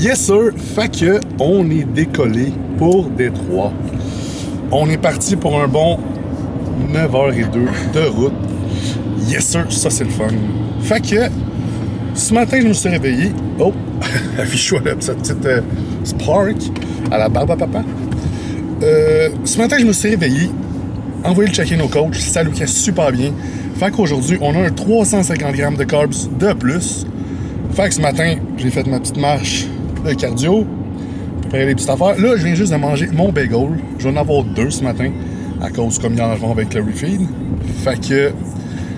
Yes sir, fait que on est décollé pour Détroit. On est parti pour un bon 9h02 de route. Yes sir, ça c'est le fun. Fait que ce matin je me suis réveillé. Oh, affiche-toi là, sa petite Spark à la barbe à papa. Ce matin je me suis réveillé, envoyé le check-in au coach, ça lookait super bien. Fait qu'aujourd'hui on a un 350 grammes de carbs de plus. Fait que ce matin j'ai fait ma petite marche de cardio, préparer les petites affaires. Là, je viens juste de manger mon bagel. Je vais en avoir 2 ce matin, à cause comme hier, je vais avec le refeed. Fait que,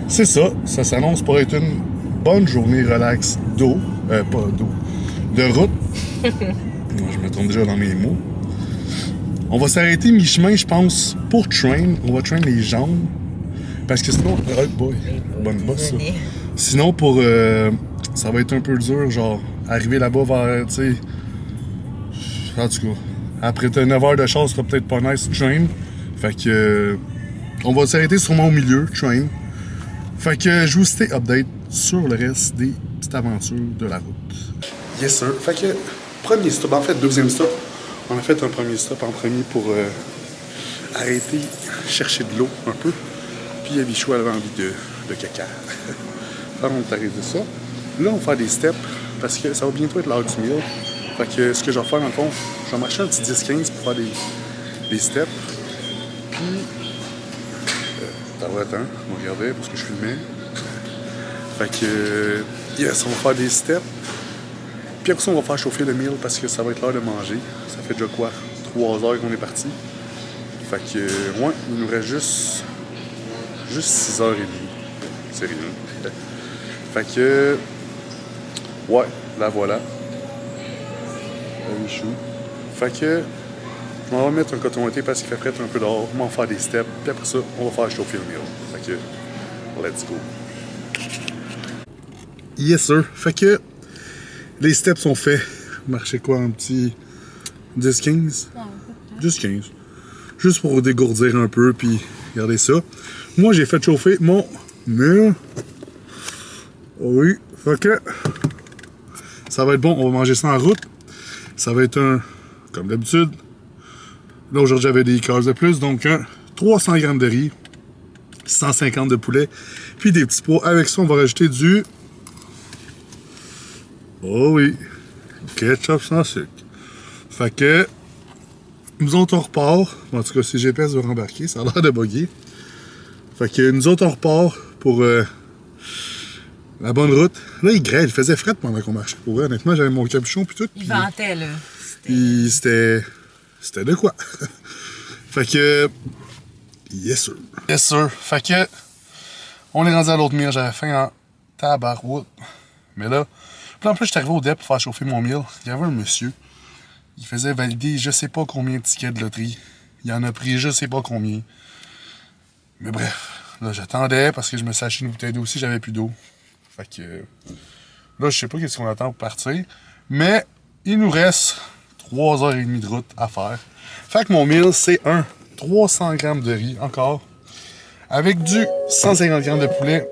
c'est ça. Ça s'annonce pour être une bonne journée relax d'eau. Pas d'eau. De route. Moi, je me trompe déjà dans mes mots. On va s'arrêter mi-chemin, je pense, pour train. On va train les jambes. Parce que sinon... Oh boy, bonne bosse, ça. Sinon, pour... ça va être un peu dur, genre, arriver là-bas vers, tu sais... En tout cas, après 9 heures de chasse, ce sera peut-être pas nice, train. Fait que... on va s'arrêter sûrement au milieu, train. Fait que je vous stay update sur le reste des petites aventures de la route. Yes sir. Fait que, premier stop, en fait, deuxième stop. On a fait un premier stop en premier pour arrêter, chercher de l'eau un peu. Puis Avichou avait envie de caca. Fait on est arrêté ça. Là, on va faire des steps parce que ça va bientôt être l'heure du meal. Fait que ce que je vais faire, dans le fond, je vais marcher un petit 10-15 pour faire des steps. Puis, attends, on va regarder parce que je filmais. Fait que, yes, on va faire des steps. Puis après ça, on va faire chauffer le meal parce que ça va être l'heure de manger. Ça fait déjà quoi? 3 heures qu'on est parti. Fait que, ouais, il nous reste juste 6h30. C'est rien. Fait que, ouais, la voilà. Fait que, je m'en vais mettre un coton ouaté parce qu'il fait prêt un peu dehors. On va faire des steps. Puis après ça, on va faire chauffer le meal. Fait que, let's go. Yes sir. Fait que, les steps sont faits. Marcher quoi, un petit 10-15? 10-15. Juste pour dégourdir un peu, puis regardez ça. Moi, j'ai fait chauffer mon meal. Oui. Fait que, ça va être bon. On va manger ça en route. Ça va être comme d'habitude. Là, aujourd'hui, j'avais des carbs de plus. Donc, 300 grammes de riz, 150 de poulet, puis des petits pois. Avec ça, on va rajouter du... Oh oui, ketchup sans sucre. Fait que, nous autres, on repart. En tout cas, si GPS va rembarquer, ça a l'air de bugger. Fait que, nous autres, on repart pour la bonne route. Là, il grêle, il faisait fret pendant qu'on marchait. Pour vrai, honnêtement, j'avais mon capuchon puis tout. Il ventait, là. Puis c'était de quoi. Fait que, yes sir. Yes sir. Fait que, on est rendu à l'autre meal. J'avais faim en tabarouette. Mais là, puis en plus, j'étais arrivé au DEP pour faire chauffer mon meal. Il y avait un monsieur. Il faisait valider je sais pas combien de tickets de loterie. Il en a pris je sais pas combien. Mais bref, là, j'attendais parce que je me suis acheté une bouteille d'eau aussi, j'avais plus d'eau. Fait que, là, je sais pas qu'est-ce qu'on attend pour partir. Mais, il nous reste 3h30 de route à faire. Fait que mon meal, c'est un 300 grammes de riz, encore. Avec du 150 grammes de poulet.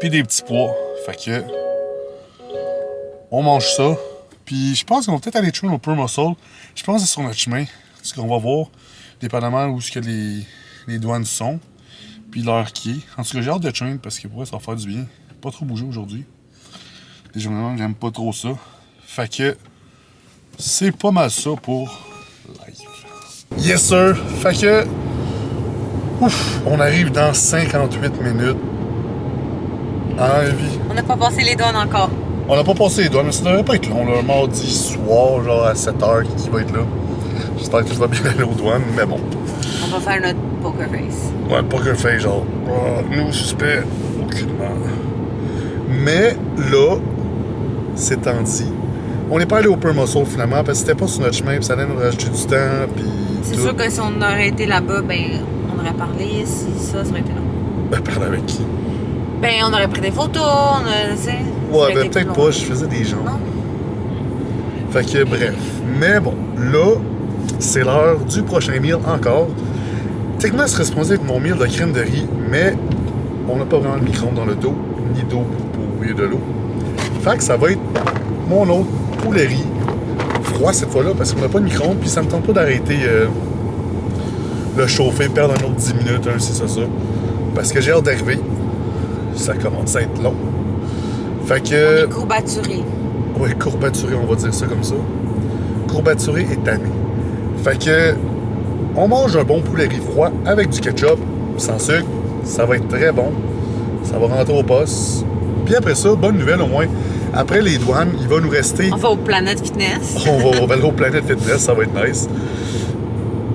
Puis des petits pois. Fait que, on mange ça. Puis je pense qu'on va peut-être aller train au Pure Muscle. Je pense que c'est sur notre chemin. Ce qu'on va voir, dépendamment où ce que les douanes sont. Puis l'heure qui est. En tout cas, j'ai hâte de train parce que pour vrai, ça va faire du bien. Pas trop bouger aujourd'hui. Les journées, j'aime pas trop ça. Fait que, c'est pas mal ça pour live. Yes sir! Fait que, ouf, on arrive dans 58 minutes. En vie. On n'a pas passé les douanes encore. On n'a pas passé les douanes, mais ça devrait pas être long, là. Mardi soir, genre à 7h, qui va être là. J'espère que tout va bien aller aux douanes, mais bon. On va faire notre poker face. Ouais, poker face, genre, nous, suspect, aucunement. Mais là, c'est temps dit. On n'est pas allé au Pure Muscle finalement, parce que c'était pas sur notre chemin, puis ça allait nous rajouter du temps, puis. C'est sûr que si on aurait été là-bas, ben, on aurait parlé, si ça aurait été long. Ben, parler avec qui? Ben, on aurait pris des photos, on a, tu sais. Ouais, ben, peut-être pas, je faisais des gens. Non? Fait que, bref. Mais bon, là, c'est l'heure du prochain meal encore. Techniquement, c'est supposé être mon meal de crème de riz, mais on n'a pas vraiment de micro-ondes dans le dos, ni d'eau pour bouillir de l'eau. Fait que ça va être mon autre poulet riz froid cette fois-là parce qu'on n'a pas de micro-ondes, puis ça me tente pas d'arrêter le chauffer, perdre un autre 10 minutes, c'est ça. Parce que j'ai hâte d'arriver. Ça commence à être long. Fait que... On est courbaturé. Ouais, courbaturé, on va dire ça comme ça. Courbaturé et tanné. Fait que... On mange un bon poulet riz froid avec du ketchup, sans sucre. Ça va être très bon. Ça va rentrer au poste. Puis après ça, bonne nouvelle au moins. Après les douanes, il va nous rester... On va au Planet Fitness. on va aller au Planet Fitness, ça va être nice.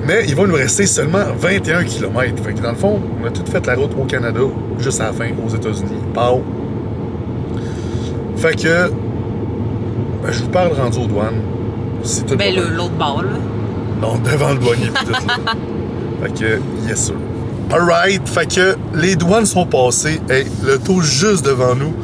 Mais il va nous rester seulement 21 km. Fait que dans le fond, on a tout fait la route au Canada, juste à la fin, aux États-Unis. Pow! Fait que... Ben, je vous parle rendu aux douanes. C'est tout. Ben, l'autre bord, là. Non, devant le douanier pis tout, là. Fait que, yes sir. Alright, fait que les douanes sont passées. Hey, le taux juste devant nous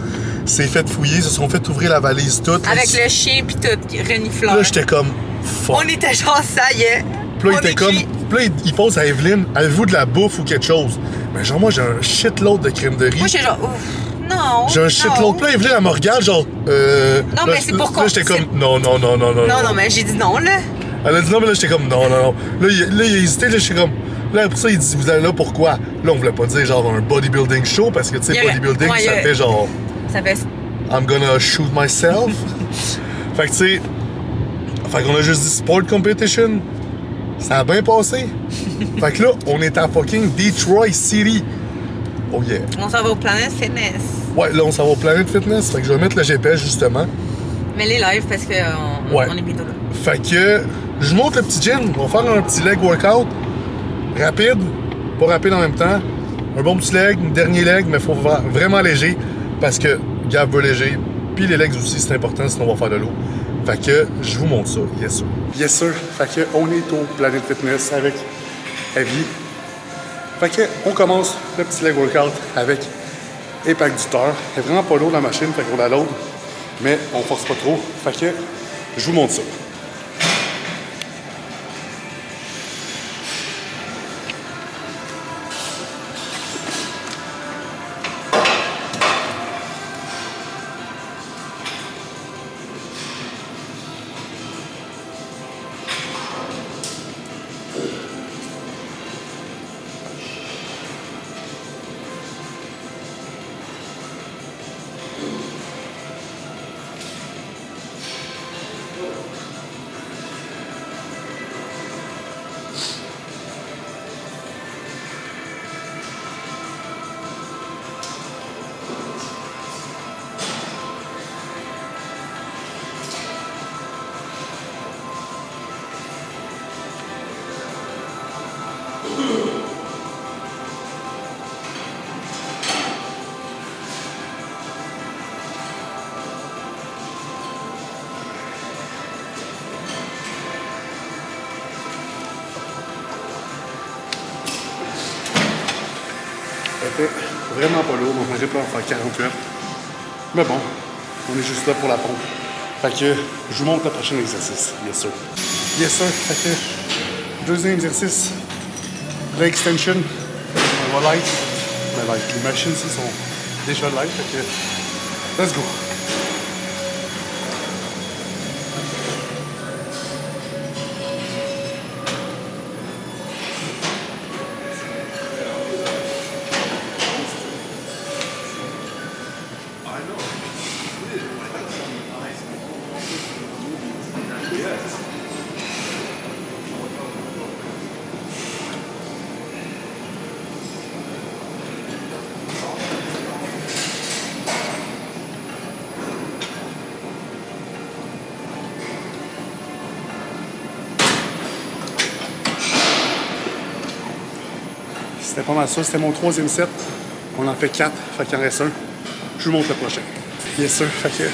s'est fait fouiller, se sont fait ouvrir la valise toute. Avec le chien pis tout, renifleur. Là, j'étais comme, fuck. On était genre, ça y est. Puis là, il était comme. Puis là, il pose à Evelyne, avez-vous de la bouffe ou quelque chose? Mais genre, moi, j'ai un shitload de crème de riz. Moi, j'étais genre, ouf, non. J'ai un shitload. Puis là, Evelyne, elle me regarde, genre. Non, là, mais c'est pour Là, j'étais comme, non. Non, mais j'ai dit non, là. Elle a dit non, mais là, j'étais comme, non. Là, il a hésité, là, j'étais comme. Là, après ça, il dit, vous allez là pourquoi? Là, on voulait pas dire genre un bodybuilding show, parce que, tu sais, bodybuilding, ouais, ça fait genre. Ça fait. I'm gonna shoot myself. Fait que, tu sais. Fait qu'on a juste dit sport competition. Ça a bien passé. Fait que là, on est à fucking Detroit City. Oh yeah. On s'en va au Planet Fitness. Ouais, là, on s'en va au Planet Fitness. Fait que je vais mettre le GPS, justement. Mais les live, parce qu'on on est bientôt là. Fait que, je monte le petit gym. On va faire un petit leg workout. Rapide. Pas rapide en même temps. Un bon petit leg, un dernier leg, mais faut faire vraiment léger. Parce que Gab veut léger. Puis les legs aussi, c'est important, sinon on va faire de l'eau. Fait que, je vous montre ça. Yes sir. Yes sir. Fait que, on est au Planet Fitness avec Evie. Fait que, on commence le petit leg workout avec impact du terre. Elle est vraiment pas lourde la machine, fait qu'on la load. Mais on force pas trop. Fait que, je vous montre ça. C'était vraiment pas lourd, on aurait pu en faire 48. Mais bon, on est juste là pour la pompe. Fait que je vous montre le prochain exercice. Yes sir. Yes sir. Fait que deuxième exercice, leg extension. On va light. Mais light. Les machines ici sont déjà light. Fait que let's go. C'était pas mal ça. C'était mon troisième set. On en fait 4. Fait qu'il en reste un. Je vous montre le prochain. Bien sûr. Fait que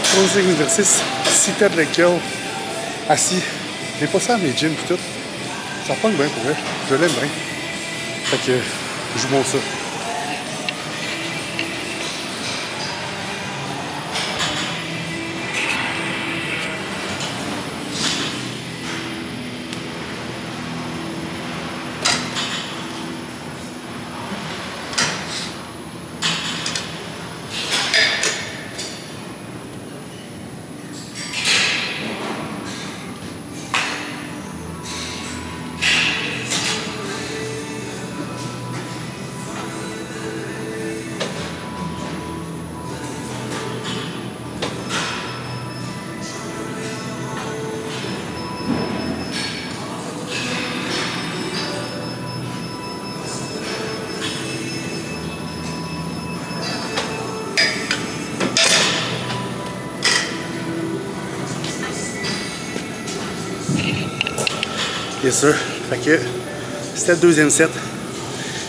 troisième exercice. Sit-up leg curl. Assis. J'ai pas ça à mes gyms pis tout. Ça pogne bien pour vrai. Je l'aime bien. Fait que je vous montre ça. Yes sir. Fait que c'était le deuxième set.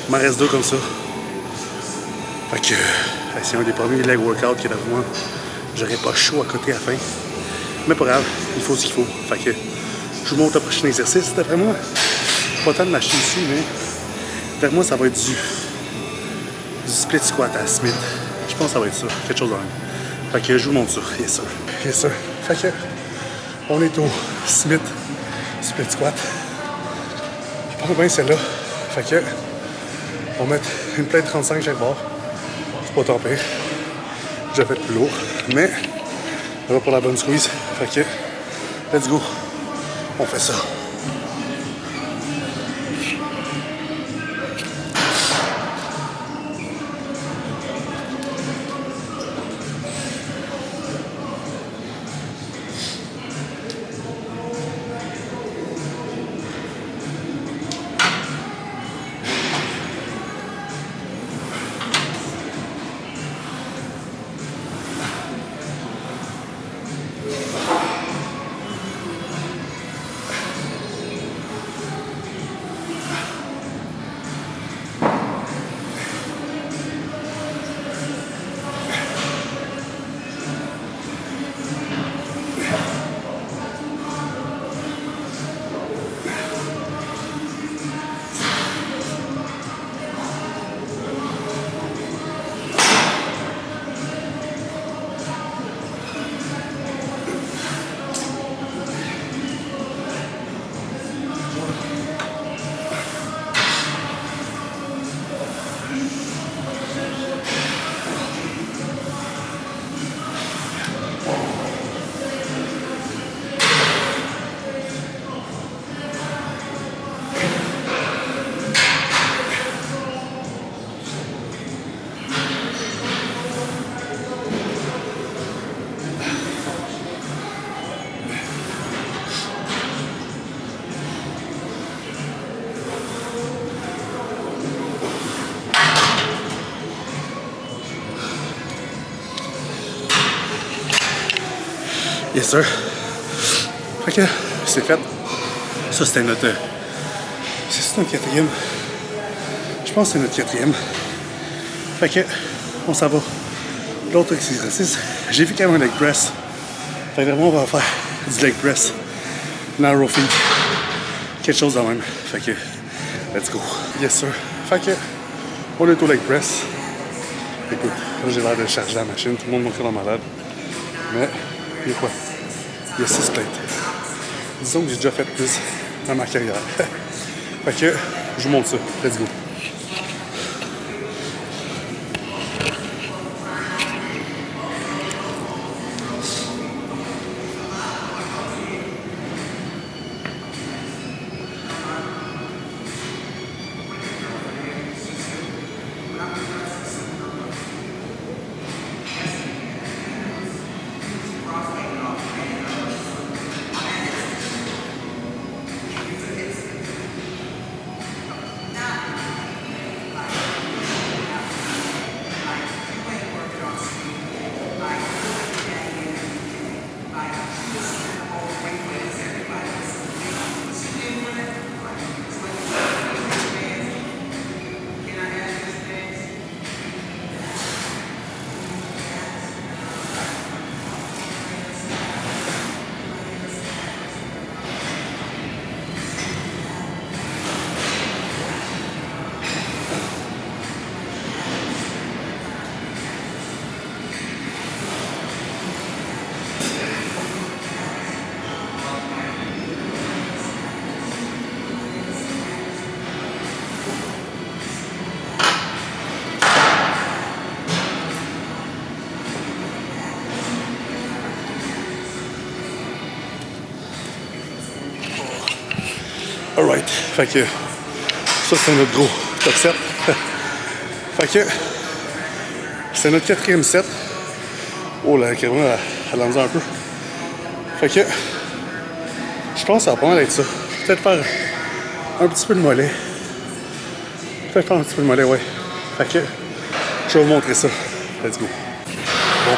Il m'en reste 2 comme ça. Fait que c'est un des premiers leg workouts qui est devant moi. J'aurais pas chaud à côté à la fin. Mais pas grave, il faut ce qu'il faut. Fait que je vous montre le prochain exercice. D'après moi, pas tant de machine ici, mais d'après moi, ça va être du split squat à Smith. Je pense que ça va être ça, quelque chose de même. Fait que je vous montre ça. Yes sir. Yes sir. Fait que on est au Smith split squat. Je prends bien celle-là. Fait que on va mettre une plainte 35 chaque bord. C'est pas tant pire. J'ai fait plus lourd, mais on va pour la bonne squeeze. Fait que let's go. On fait ça. Yes sir. Fait que c'est fait. Ça c'était notre... C'est notre quatrième. Je pense que c'est notre quatrième. Fait que on s'en va. L'autre exercice, j'ai vu quand même un leg press. Fait que vraiment on va faire du leg press. Narrow feet. Quelque chose de même. Fait que let's go. Yes sir. Fait que on est au leg press. Écoute, là j'ai l'air de charger la machine. Tout le monde me crie dans malade. Mais il y a quoi? Il y a 6 plates. Disons que j'ai déjà fait plus dans ma carrière. Fait que je vous montre ça. Let's go. Alright, fait que ça c'est notre gros top 7. Fait que c'est notre quatrième set. Oh la caméra elle en un peu. Fait que je pense que ça va pas mal être ça. Peut-être faire un petit peu de mollet. Peut-être faire un petit peu de mollet, ouais. Fait que je vais vous montrer ça. Let's go. Bon,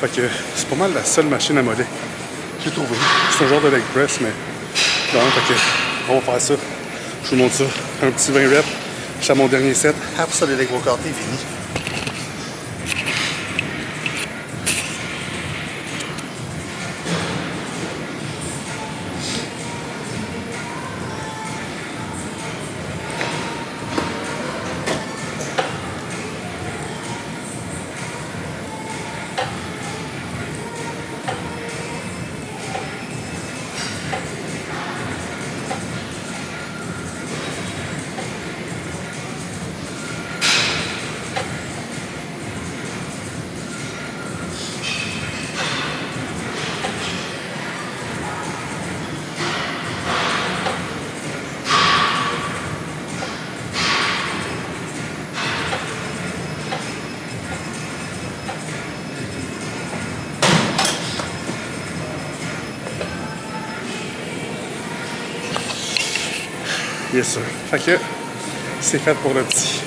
fait que c'est pas mal la seule machine à mollet que j'ai trouvé. C'est un genre de leg press, mais non, fait que on va faire ça. Je vous montre ça. Un petit 20 reps. Je suis à mon dernier set. Après ça, les leg workouts, c'est fini. Yes sir. Fait que c'est fait pour le petit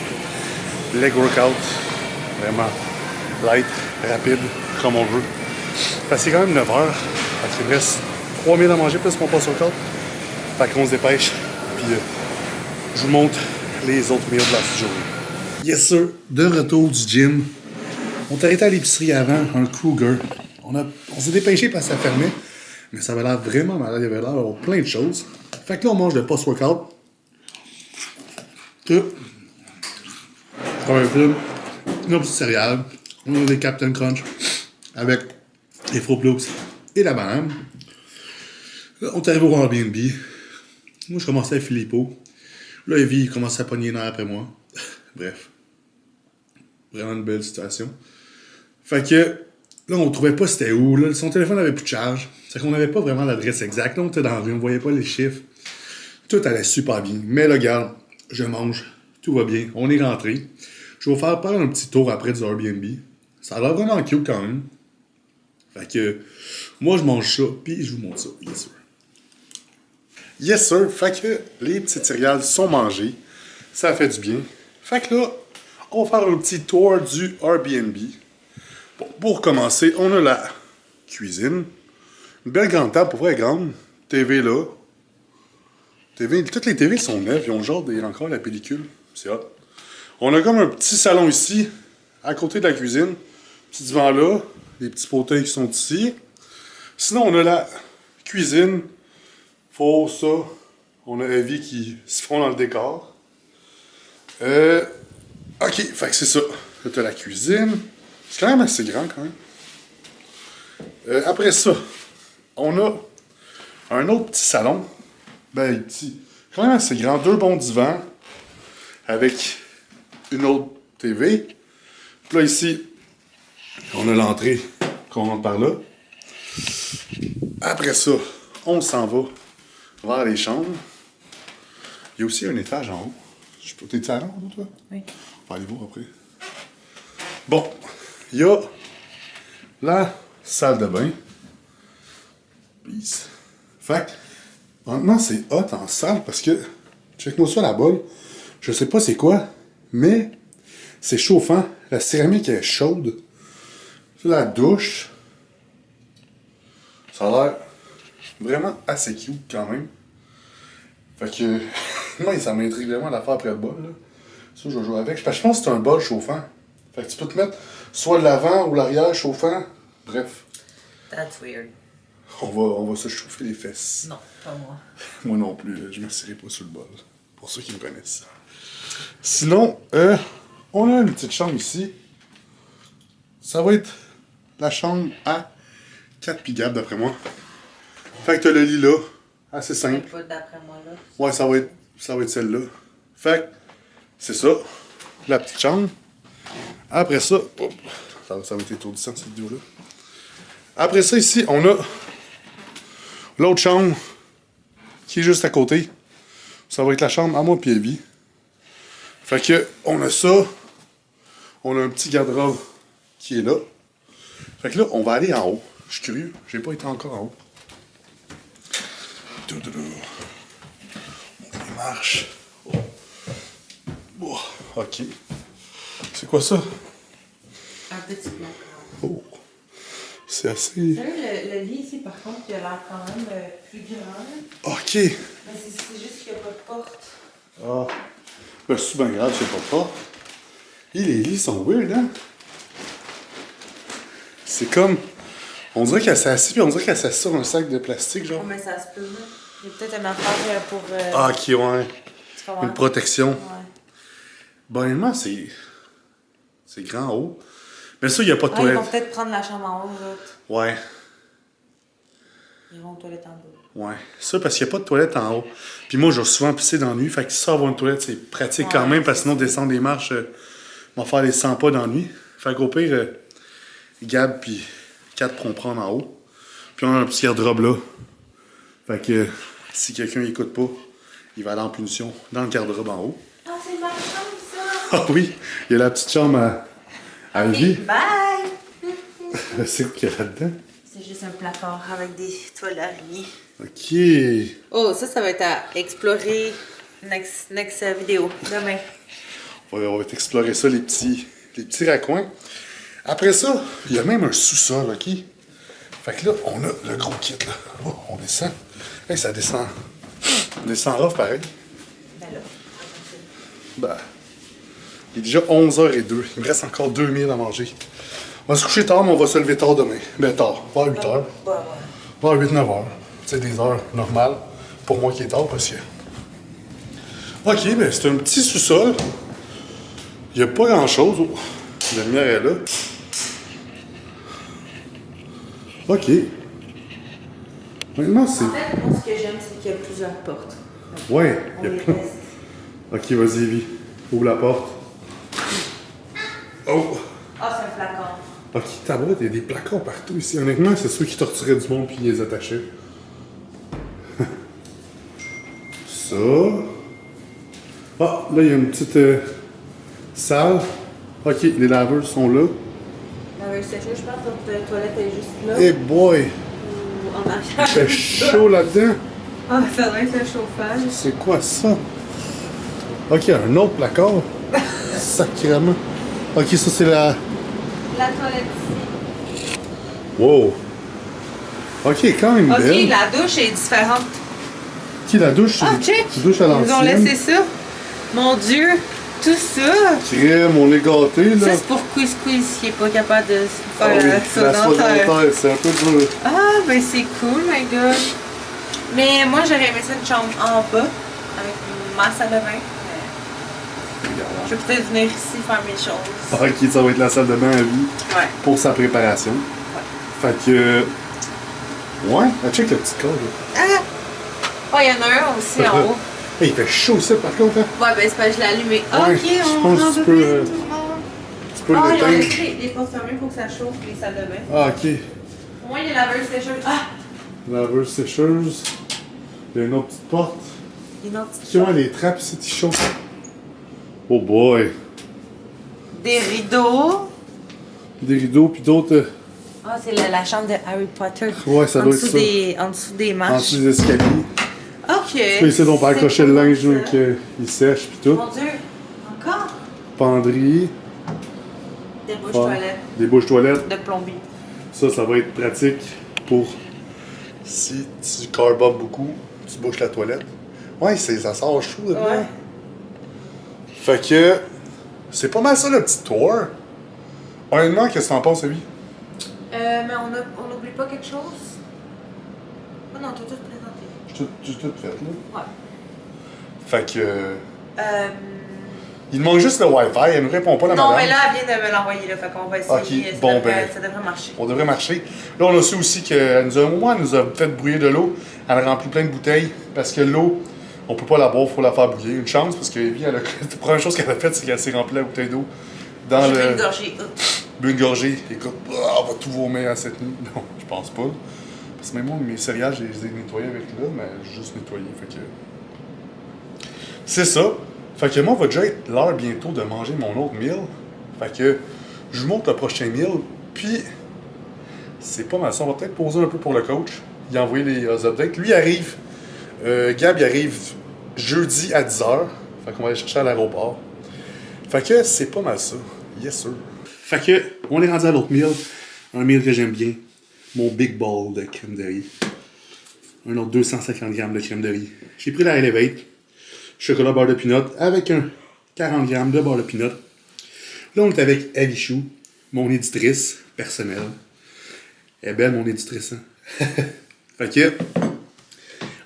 leg workout. Vraiment light, rapide, comme on veut. Fait que c'est quand même 9 heures. Fait qu'il me reste 3000 à manger plus mon post-workout. Fait qu'on se dépêche. Puis je vous montre les autres meals de la petite journée. Yes sir. De retour du gym. On est arrêté à l'épicerie avant, un Kruger. On s'est dépêché parce que ça fermait. Mais ça avait l'air vraiment malade. Il y avait l'air d'avoir plein de choses. Fait que là, on mange le post-workout. Comme un film, une petite céréale, on a des Captain Crunch avec les Fruit Loops et la banane. Là, on est arrivé au Airbnb. Moi, je commençais à Filippo. Là, Evie, il commençait à pogner les nerfs après moi. Bref. Vraiment une belle situation. Fait que là, on trouvait pas c'était où. Là, son téléphone avait plus de charge. C'est qu'on n'avait pas vraiment l'adresse exacte. Là, on était dans la rue, on voyait pas les chiffres. Tout allait super bien. Mais là, regarde, je mange, tout va bien. On est rentré. Je vais vous faire un petit tour après du Airbnb. Ça a l'air vraiment cute quand même. Fait que moi, je mange ça, puis je vous montre ça. Yes, sir. Yes, sir. Fait que les petites céréales sont mangées. Ça fait du bien. Fait que là, on va faire un petit tour du Airbnb. Bon, pour commencer, on a la cuisine. Une belle grande table, pour vrai grande. TV là. Toutes les TV sont neuves. Ils ont genre encore la pellicule. C'est hot. On a comme un petit salon ici, à côté de la cuisine. Petit divan là. Les petits fauteuils qui sont ici. Sinon, on a la cuisine. Faut ça. On a Evie qui se fond dans le décor. Ok, fait que c'est ça. Là, t'as la cuisine. C'est quand même assez grand, quand même. Après ça, on a un autre petit salon. Ben, petit. Quand même assez grand. 2 bons divans. Avec une autre TV. Puis là, ici, on a l'entrée qu'on rentre par là. Après ça, on s'en va vers les chambres. Il y a aussi un étage en haut. T'es-tu à l'en haut, toi? Oui. On va aller voir après. Bon, il y a la salle de bain. Peace. Fait que, honnêtement, c'est hot en salle parce que, check-moi ça la bolle. Je sais pas c'est quoi, mais c'est chauffant. La céramique est chaude. C'est la douche. Ça a l'air vraiment assez cute quand même. Fait que, moi, ça m'intrigue vraiment l'affaire après le bol. Là. Ça, je vais jouer avec. Parce que je pense que c'est un bol chauffant. Fait que tu peux te mettre soit l'avant ou l'arrière chauffant. Bref. That's weird. On va se chauffer les fesses. Non, pas moi. Moi non plus, je ne m'assierai pas sur le bol. Pour ceux qui me connaissent. Sinon, on a une petite chambre ici. Ça va être la chambre à 4 pigables d'après moi. Fait que t'as le lit là. Assez simple. Pas d'après moi là. Ouais, ça va être celle-là. Fait que, c'est ça. La petite chambre. Après ça, ça va être étourdissant cette vidéo-là. Après ça, ici, on a l'autre chambre qui est juste à côté. Ça va être la chambre à moi et Evie. Fait que, on a ça. On a un petit garde-robe qui est là. Fait que là, on va aller en haut. Je suis curieux, j'ai pas été encore en haut. On marche. Oh, ok. C'est quoi ça? Un petit placard. Oh. c'est assez... Le lit ici, par contre, il a l'air quand même plus grand. OK. Mais c'est juste qu'il n'y a pas de porte. Ah. Ben, c'est bien grave, c'est pas fort. Les lits sont weird, hein? C'est comme... On dirait qu'elle s'est assise, puis on dirait qu'elle s'est assise sur un sac de plastique, genre. Oh, mais ça se peut, là. Il y a peut-être une affaire pour... Ah, OK, ouais. tu comprends? Une protection. Ouais. Honnêtement, c'est grand en haut. Mais ça, il n'y a pas de Ah, ils toilette. vont peut-être prendre la chambre en haut, l'autre. Ouais. Ils vont aux toilettes en bas. Ouais. Ça, parce qu'il n'y a pas de toilette en haut. Puis moi, je vais souvent pisser dans la nuit. Fait que ça, avoir une toilette, c'est pratique quand même. Parce que sinon, descendre des marches, on va faire les 100 pas dans la nuit. Fait qu'au pire, Gab puis Kat pourront prendre en haut. Puis on a un petit garde-robe là. Fait que si quelqu'un n'écoute pas, il va aller en punition dans le garde-robe en haut. Ah, c'est ma chambre, ça! Ah oui, il y a la petite chambre à Ivy. Bye! C'est quoi qu'il y a là-dedans? C'est juste un placard avec des toiles d'araignée. OK. Oh, ça va être à explorer next vidéo, demain. On va explorer ça, les petits raccoins. Après ça, il y a même un sous-sol, OK? Fait que là, on a le gros kit, là. Oh, on descend. Hey, ça descend. On descend rough, pareil. Ben là. Ben, il est déjà 11h02. Il me reste encore 2000 à manger. On va se coucher tard, mais on va se lever tard demain. Ben, tard. Pas à 8h. Pas à 8-9h. C'est des heures normales. Pour moi qui est tard, parce que... OK, ben, c'est un petit sous-sol. Il n'y a pas grand-chose. Oh, la lumière est là. OK. Honnêtement, c'est... En fait, moi, ce que j'aime, c'est qu'il y a plusieurs portes. Ouais, On il y a les plein. teste. OK, vas-y, Evie. Ouvre la porte. Oh! Ah, c'est un placard. OK, tabarouette, il y a des placards partout ici. Honnêtement, c'est ceux qui torturaient du monde puis les attachaient. Ça. Ah, là, il y a une petite salle. OK, les laveurs sont là. Avec sécheuse, je pense que votre toilette est juste là. Hey boy! Ou en Il arrière. fait chaud là-dedans. Ah, ça doit être le chauffage. C'est quoi ça? OK, un autre placard. Sacrément. OK, ça, c'est la... La toilette ici. Wow! OK, quand même Ok, belle. la douche est différente. Qui, la douche? Ah, c'est- check! La douche à Ils nous ont l'ancienne. laissé ça. Mon Dieu, tout ça. Crème, on est gâtés, là. Ça, c'est pour Quiz Quiz qui est pas capable de Ah faire oui, ça la soie dentaire, c'est un peu dur. Ah, ben c'est cool, my god. Mais moi, j'aurais aimé ça une chambre en bas, avec ma salle de bain. Je vais peut-être venir ici faire mes choses. OK, ça va être la salle de bain à vie Ouais. pour sa préparation. Fait que... Ouais, check le petit corps, là. Ah! Oh, il y en a un aussi en haut. Hey, il fait chaud ici, par contre, hein? Ouais, ben c'est pas que je l'ai allumé. Ouais, Ok, je on pense prend que un tu peu peux, plus. Tout le monde. Tu peux Ah, ils ont l'éteindre. laissé les portes fermées pour que ça chauffe les salles de bain. Ah, OK. Au moins, il y a la laveuse sécheuse. Ah! Laveuse sécheuse. Il y a une autre petite porte. Il y a une autre petite Tu vois, chambre. les trappes ici, ils chauffent. Oh boy! Des rideaux. Des rideaux, puis d'autres... Ah, c'est la chambre de Harry Potter. Ouais, ça en doit être dessous ça. En dessous des En marches. dessous des escaliers. Ok. Puis ici, on peut accrocher le linge, donc il sèche, puis tout. Mon Dieu, encore Penderie. des bouches Ah, toilettes des bouches toilettes. de plomberie. Ça va être pratique pour si tu carbobes beaucoup, tu bouches la toilette. Ouais, ça sort chaud de là. Ouais. Fait que c'est pas mal ça le petit tour. Honnêtement, qu'est-ce que t'en penses, Abby? Mais on n'oublie pas quelque chose? Oh non, t'as tout présenté. J'ai tout fait, là. Ouais. Fait que... Il manque juste le Wi-Fi, elle ne répond pas la Non, madame. mais là, elle vient de me l'envoyer, là. Fait qu'on va essayer. Ok, Ça bon, devrait- ben. Ça devrait marcher. On devrait marcher. Là, on a su aussi qu'elle nous a, au moins, elle nous a fait brouiller de l'eau. Elle a rempli plein de bouteilles parce que l'eau, on peut pas la boire, il faut la faire bouillir. Une chance parce que Evie, la première chose qu'elle a faite, c'est qu'elle s'est remplie la bouteille d'eau dans J'ai le. bu une gorgée. Oups. Bu une gorgée. Écoute, on va tout vomir à cette nuit. Non, je pense pas. Parce que même moi, mes céréales, je les ai nettoyées avec là, mais j'ai juste nettoyé. Fait que. C'est ça. Fait que moi, va déjà être l'heure bientôt de manger mon autre meal. Fait que je vous montre le prochain meal. Puis, c'est pas mal ça. On va peut-être poser un peu pour le coach. Il a envoyé les updates. Lui, il arrive. Gab, il arrive jeudi à 10h. Fait qu'on va aller chercher à l'aéroport. Fait que c'est pas mal ça. Yes, sir. Fait que, on est rendu à l'autre meal. Un meal que j'aime bien. mon big bowl de crème de riz. Un autre 250 grammes de crème de riz. J'ai pris la Elevate, chocolat beurre de pinot, avec un 40 grammes de beurre de pinot. Là, on est avec Alichou, mon éditrice personnelle. Elle est belle, mon éditrice, hein? Fait que,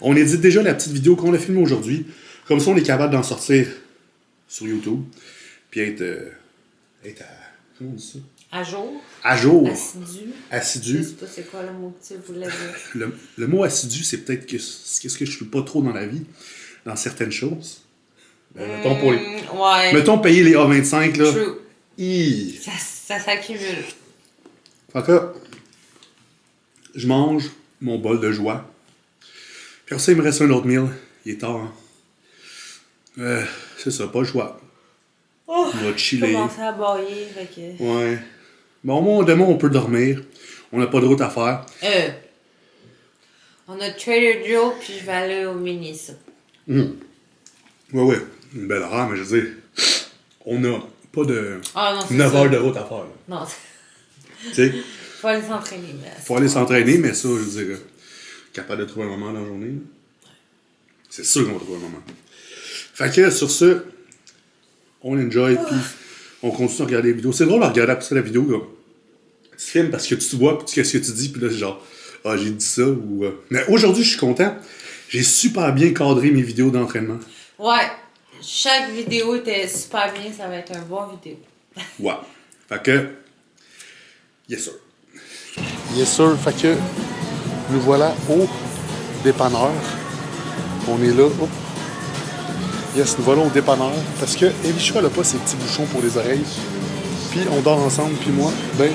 on édite déjà la petite vidéo qu'on a filmée aujourd'hui. Comme ça, on est capable d'en sortir sur YouTube. Puis être à... Comment on dit ça? À jour. À jour. Assidu. Assidu. Je sais pas c'est quoi le mot que tu voulais dire. Le mot assidu, c'est peut-être qu'est-ce que je fais pas trop dans la vie, dans certaines choses. Mettons, pour les... Ouais. Mettons payer les A25, là. True. Hi. Ça s'accumule. Fait que, je mange mon bol de joie. Puis après ça, il me reste un autre meal. Il est tard, hein. C'est ça, pas le choix. Oh, On va chiller. commencer à bailler, fait que... Ouais. Bon, moi, demain, on peut dormir. On n'a pas de route à faire. On a Trader Joe, puis je vais aller au mini, ça. Ouais. Une belle horaire, mais je veux dire, on n'a pas de Ah non, c'est 9 ça. heures de route à faire. Là. Non, Tu sais, faut aller s'entraîner, mais... faut aller s'entraîner, mais ça, je veux dire, capable de trouver un moment dans la journée. Là. C'est sûr qu'on va trouver un moment. Fait que, sur ce, on enjoy, puis on continue à regarder les vidéos. C'est drôle à regarder après ça la vidéo, là. Tu filmes parce que tu te vois, puis qu'est-ce que tu dis, puis là, c'est genre, ah, j'ai dit ça, ou... Mais aujourd'hui, je suis content. J'ai super bien cadré mes vidéos d'entraînement. Ouais, chaque vidéo était super bien, ça va être un bon vidéo. Ouais. Fait que, yes sir. Yes sir, fait que, nous voilà au dépanneur. On est là, hop. Yes, nous voilà au dépanneur, parce que Elisha, elle a pas ses petits bouchons pour les oreilles. Puis on dort ensemble, puis moi, ben,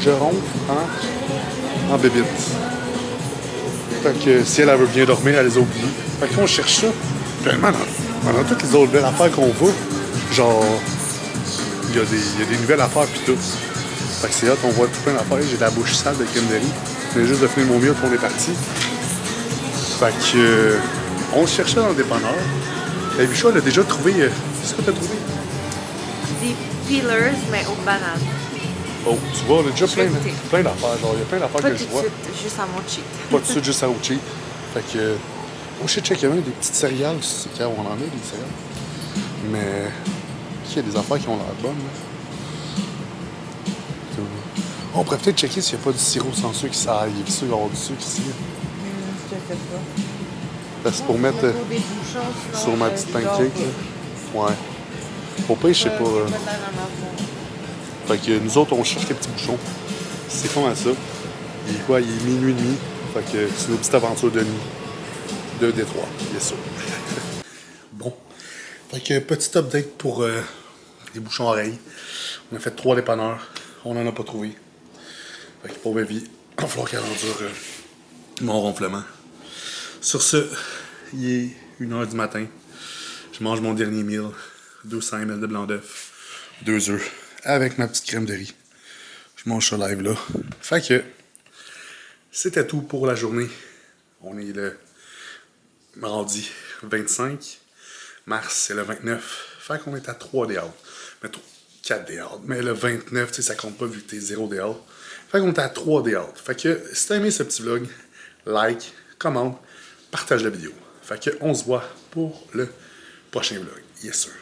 je ronfle en bébite. Fait que si elle veut bien dormir, elle les a oubliés. Fait qu'on cherche ça. Tellement dans toutes les autres belles affaires qu'on voit, genre, il y a des nouvelles affaires pis tout. Fait que c'est hot, on voit tout plein d'affaires. J'ai la bouche sale de crème de riz. Je viens juste de finir mon mieux puis on est parti. Fait que, on se cherchait dans le dépanneur. La Bichou, elle a déjà trouvé... Qu'est-ce que t'as trouvé? Des peelers, mais aux bananes. Oh, tu vois, on a déjà Je vais plein goûter. d'affaires. Genre, il y a plein d'affaires Pas que tout je de vois. suite, juste à mon cheat. Pas tout de suite, juste à au cheap. Fait que... Oh shit, check, il y a même des petites céréales. C'est quand on en a, des céréales. Mais... Il y a des affaires qui ont l'air bonnes, là. On pourrait peut-être checker s'il n'y a pas du sirop sans sucre. Il y a sûr avoir du sucre ici. Je te fais pas. Ben, c'est pour mettre sur ma petite pancake, là. Ouais. Au pire, je sais pas. Fait que nous autres, on cherche les petits bouchons. C'est comment ça? Il est quoi? Il est minuit et demi. Fait que c'est nos petites aventures de nuit. De Détroit, bien sûr. Bon. Fait que petit update pour les bouchons oreilles. On a fait 3 dépanneurs. On n'en a pas trouvé. Fait que pauvre vie, il va falloir qu'elle endure mon ronflement. Sur ce, il est 1h du matin. Je mange mon dernier meal. 200 ml de blanc d'œuf. 2 œufs. Avec ma petite crème de riz. Je mange ça live là. Fait que c'était tout pour la journée. On est le mardi 25. Mars, c'est le 29. Fait qu'on est à 3 day out. Mais 4 day out. Mais le 29, tu sais, ça compte pas vu que t'es 0 day out. Fait qu'on est à 3 day out. Fait que si t'as aimé ce petit vlog, like, commente, partage la vidéo. Fait que on se voit pour le prochain vlog. Yes sir.